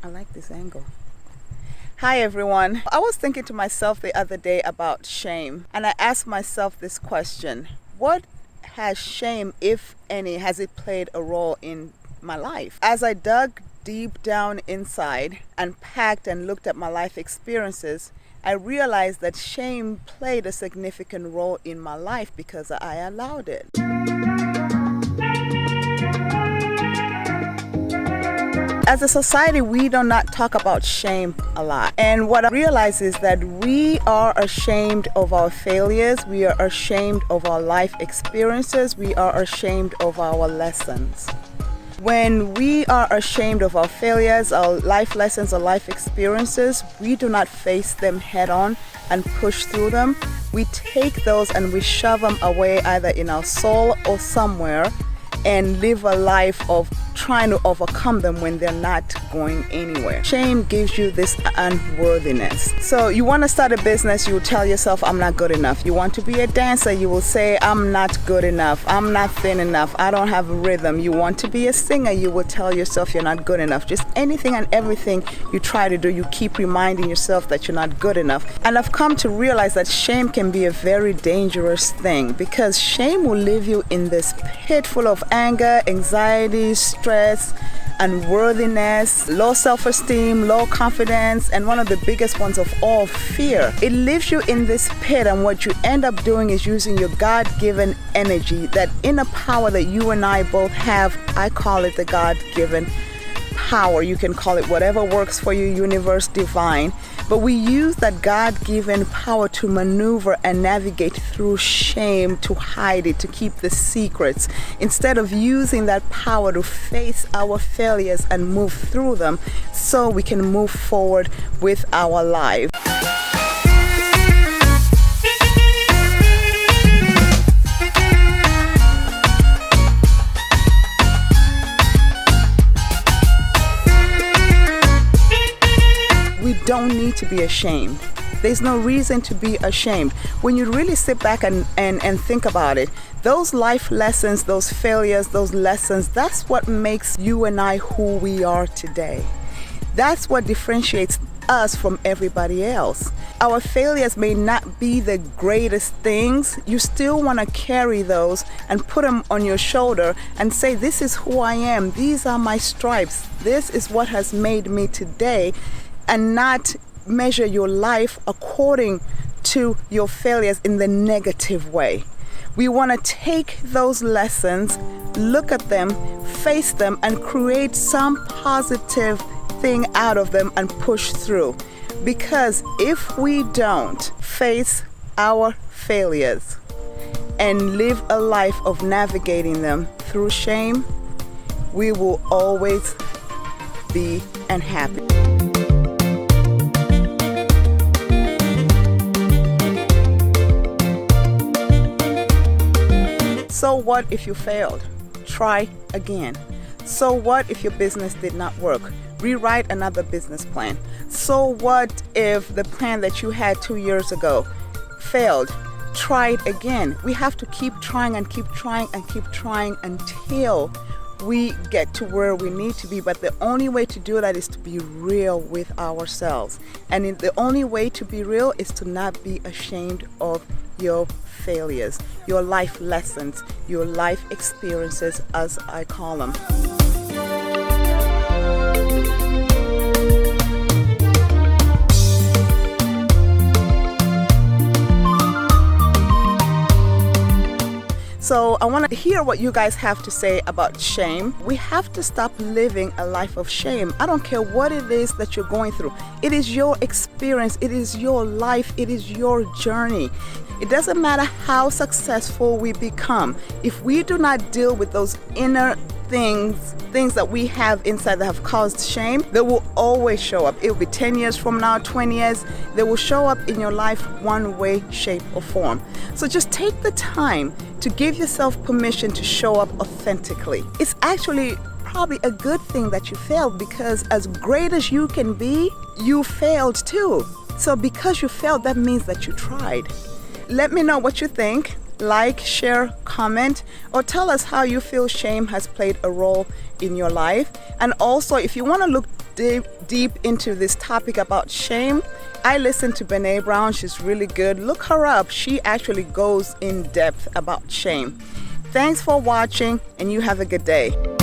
I like this angle. Hi everyone. I was thinking to myself the other day about shame, and I asked myself this question: what has shame, if any, has it played a role in my life? As I dug deep down inside, unpacked and looked at my life experiences, I realized that shame played a significant role in my life because I allowed it. As a society, we do not talk about shame a lot. And what I realize is that we are ashamed of our failures. We are ashamed of our life experiences. We are ashamed of our lessons. When we are ashamed of our failures, our life lessons, our life experiences, we do not face them head on and push through them. We take those and we shove them away either in our soul or somewhere and live a life of trying to overcome them when they're not going anywhere. Shame gives you this unworthiness. So you want to start a business, you will tell yourself, I'm not good enough. You want to be a dancer, you will say, I'm not good enough. I'm not thin enough. I don't have a rhythm. You want to be a singer, you will tell yourself you're not good enough. Just anything and everything you try to do, you keep reminding yourself that you're not good enough. And I've come to realize that shame can be a very dangerous thing, because shame will leave you in this pit full of anger, anxiety, stress, unworthiness, low self-esteem, low confidence, and one of the biggest ones of all, fear. It leaves you in this pit, and what you end up doing is using your God-given energy, that inner power that you and I both have. I call it the God-given power. You can call it whatever works for you, universe, divine. But we use that God-given power to maneuver and navigate through shame, to hide it, to keep the secrets, instead of using that power to face our failures and move through them so we can move forward with our lives. Don't need to be ashamed. There's no reason to be ashamed. When you really sit back and think about it, those life lessons, those failures, those lessons, that's what makes you and I who we are today. That's what differentiates us from everybody else. Our failures may not be the greatest things. You still want to carry those and put them on your shoulder and say, this is who I am. These are my stripes. This is what has made me today. And not measure your life according to your failures in the negative way. We want to take those lessons, look at them, face them, and create some positive thing out of them and push through. Because if we don't face our failures and live a life of navigating them through shame, we will always be unhappy. So what if you failed? Try again. So what if your business did not work? Rewrite another business plan. So what if the plan that you had 2 years ago failed? Try it again. We have to keep trying and keep trying and keep trying until we get to where we need to be. But the only way to do that is to be real with ourselves. And the only way to be real is to not be ashamed of your failures, your life lessons, your life experiences, as I call them. So I want to hear what you guys have to say about shame. We have to stop living a life of shame. I don't care what it is that you're going through. It is your experience. It is your life. It is your journey. It doesn't matter how successful we become. If we do not deal with those inner things that we have inside that have caused shame, they will always show up. It will be 10 years from now, 20 years. They will show up in your life one way, shape, or form. So just take the time to give yourself permission to show up authentically. It's actually probably a good thing that you failed, because as great as you can be, you failed too. So because you failed, that means that you tried. Let me know what you think. Like, share, comment, or tell us how you feel shame has played a role in your life. And also, if you want to look deep into this topic about shame, I listened to Brené Brown. She's really good. Look her up. She actually goes in depth about shame. Thanks for watching, and you have a good day.